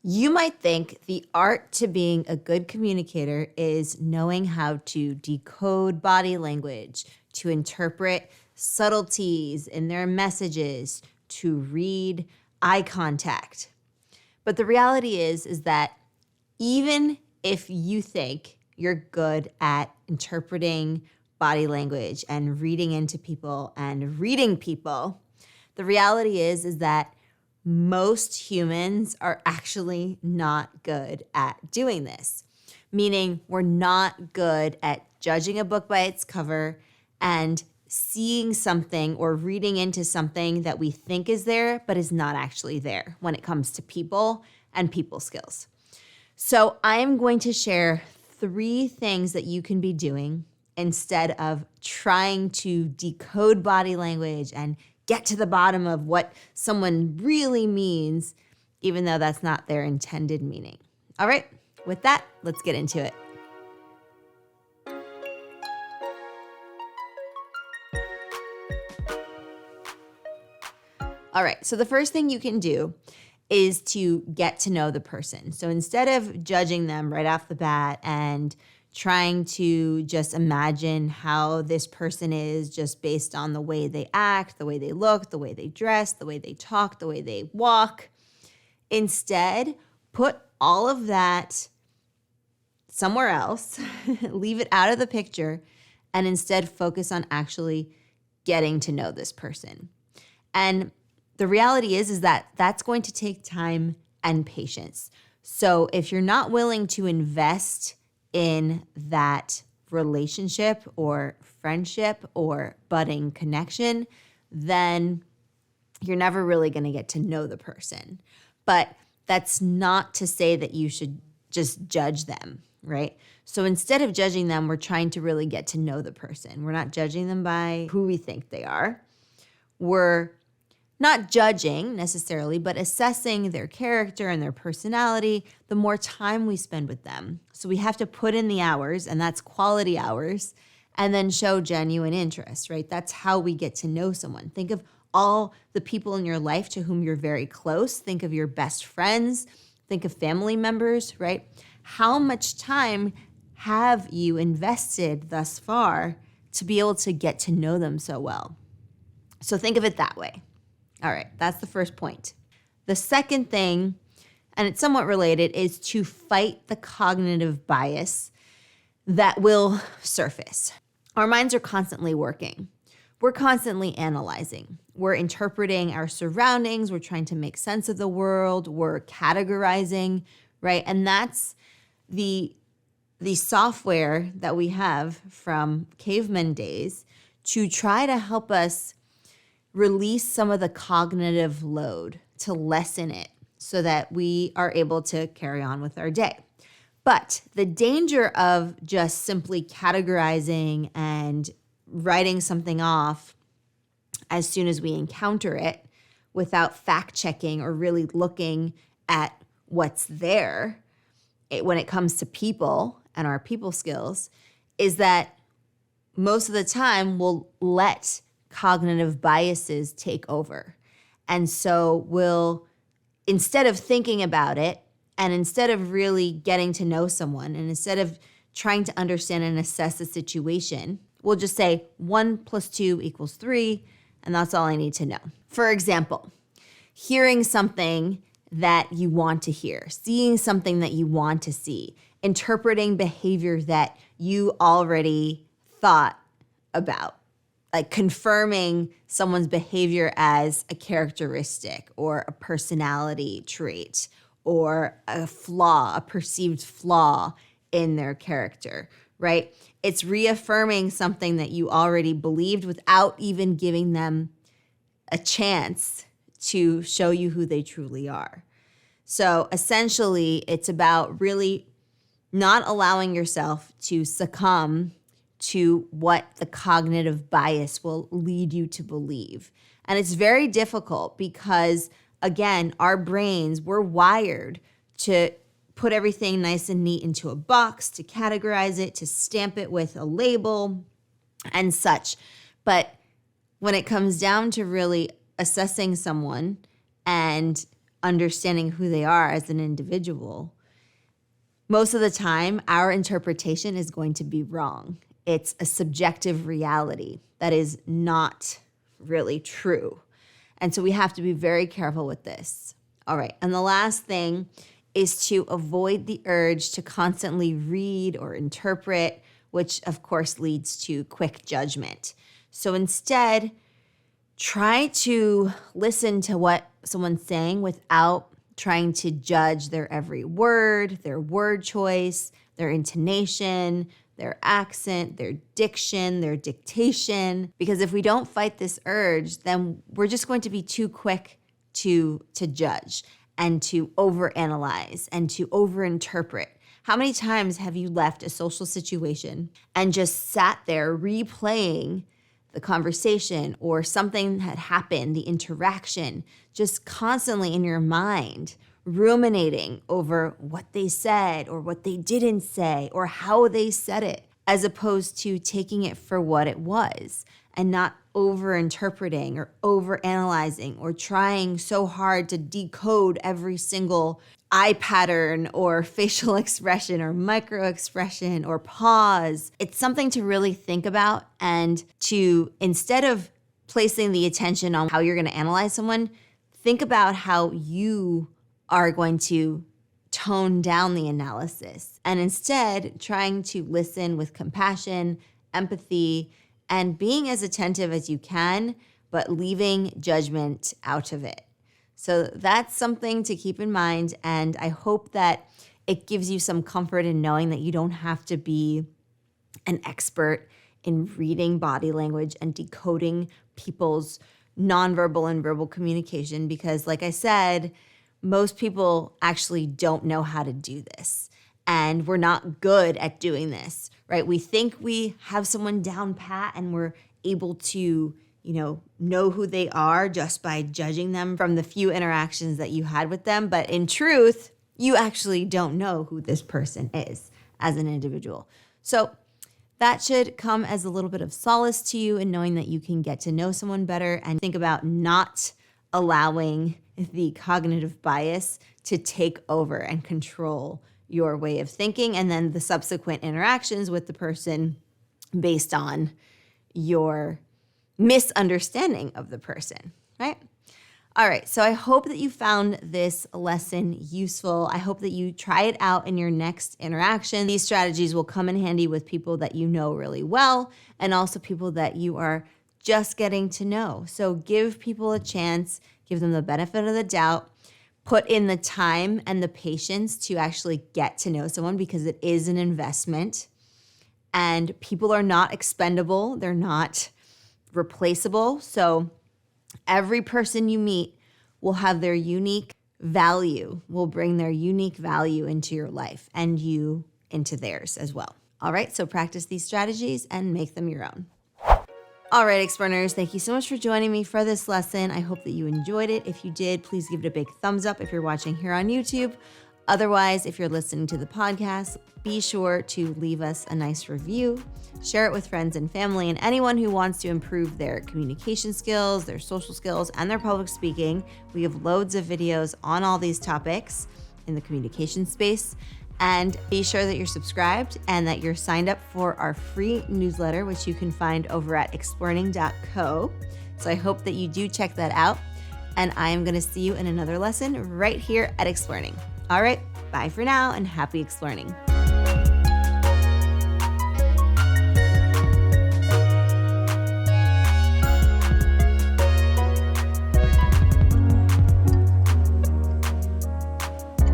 You might think the art to being a good communicator is knowing how to decode body language, to interpret subtleties in their messages, to read eye contact. But the reality is that even if you think you're good at interpreting body language and reading into people and reading people, the reality is that most humans are actually not good at doing this. Meaning we're not good at judging a book by its cover and seeing something or reading into something that we think is there but is not actually there when it comes to people and people skills. So I am going to share 3 things that you can be doing instead of trying to decode body language and get to the bottom of what someone really means, even though that's not their intended meaning. All right, with that, let's get into it. All right, so the first thing you can do is to get to know the person. So instead of judging them right off the bat and trying to just imagine how this person is just based on the way they act, the way they look, the way they dress, the way they talk, the way they walk. Instead, put all of that somewhere else, leave it out of the picture, and instead focus on actually getting to know this person. And the reality is that that's going to take time and patience. So if you're not willing to invest in that relationship or friendship or budding connection, then you're never really going to get to know the person. But that's not to say that you should just judge them, right? So instead of judging them, we're trying to really get to know the person. We're not judging them by who we think they are. We're not judging necessarily, but assessing their character and their personality the more time we spend with them. So we have to put in the hours, and that's quality hours, and then show genuine interest, right? That's how we get to know someone. Think of all the people in your life to whom you're very close. Think of your best friends. Think of family members, right? How much time have you invested thus far to be able to get to know them so well? So think of it that way. All right, that's the first point. The second thing, and it's somewhat related, is to fight the cognitive bias that will surface. Our minds are constantly working. We're constantly analyzing. We're interpreting our surroundings. We're trying to make sense of the world. We're categorizing, right? And that's the software that we have from caveman days to try to help us release some of the cognitive load, to lessen it so that we are able to carry on with our day. But the danger of just simply categorizing and writing something off as soon as we encounter it without fact checking or really looking at what's there when it comes to people and our people skills is that most of the time we'll let cognitive biases take over. And so we'll, instead of thinking about it, and instead of really getting to know someone, and instead of trying to understand and assess the situation, we'll just say 1 + 2 = 3, and that's all I need to know. For example, hearing something that you want to hear, seeing something that you want to see, interpreting behavior that you already thought about. Like confirming someone's behavior as a characteristic or a personality trait or a flaw, a perceived flaw in their character, right? It's reaffirming something that you already believed without even giving them a chance to show you who they truly are. So essentially, it's about really not allowing yourself to succumb to what the cognitive bias will lead you to believe. And it's very difficult because, again, our brains, we're wired to put everything nice and neat into a box, to categorize it, to stamp it with a label and such. But when it comes down to really assessing someone and understanding who they are as an individual, most of the time, our interpretation is going to be wrong. It's a subjective reality that is not really true. And so we have to be very careful with this. All right. And the last thing is to avoid the urge to constantly read or interpret, which of course leads to quick judgment. So instead, try to listen to what someone's saying without trying to judge their every word, their word choice, their intonation, their accent, their diction, their dictation. Because if we don't fight this urge, then we're just going to be too quick to judge and to overanalyze and to overinterpret. How many times have you left a social situation and just sat there replaying the conversation or something had happened, the interaction, just constantly in your mind, ruminating over what they said or what they didn't say or how they said it, as opposed to taking it for what it was and not over-interpreting or over-analyzing or trying so hard to decode every single eye pattern or facial expression or micro expression or pause. It's something to really think about, and to, instead of placing the attention on how you're going to analyze someone, think about how you are going to tone down the analysis, and instead trying to listen with compassion, empathy, and being as attentive as you can, but leaving judgment out of it. So that's something to keep in mind, and I hope that it gives you some comfort in knowing that you don't have to be an expert in reading body language and decoding people's nonverbal and verbal communication, because like I said, most people actually don't know how to do this, and we're not good at doing this, right? We think we have someone down pat and we're able to know who they are just by judging them from the few interactions that you had with them. But in truth, you actually don't know who this person is as an individual. So that should come as a little bit of solace to you in knowing that you can get to know someone better, and think about not allowing the cognitive bias to take over and control your way of thinking and then the subsequent interactions with the person based on your misunderstanding of the person, right? All right, so I hope that you found this lesson useful. I hope that you try it out in your next interaction. These strategies will come in handy with people that you know really well, and also people that you are just getting to know. So give people a chance, give them the benefit of the doubt, put in the time and the patience to actually get to know someone, because it is an investment, and people are not expendable. They're not replaceable. So every person you meet will have their unique value, will bring their unique value into your life and you into theirs as well. All right, so practice these strategies and make them your own. All right, Explearners, thank you so much for joining me for this lesson. I hope that you enjoyed it. If you did, please give it a big thumbs up if you're watching here on YouTube. Otherwise, if you're listening to the podcast, be sure to leave us a nice review, share it with friends and family, and anyone who wants to improve their communication skills, their social skills, and their public speaking. We have loads of videos on all these topics in the communication space. And be sure that you're subscribed and that you're signed up for our free newsletter, which you can find over at explearning.co. So I hope that you do check that out. And I am going to see you in another lesson right here at Explearning. All right, bye for now and happy Explearning.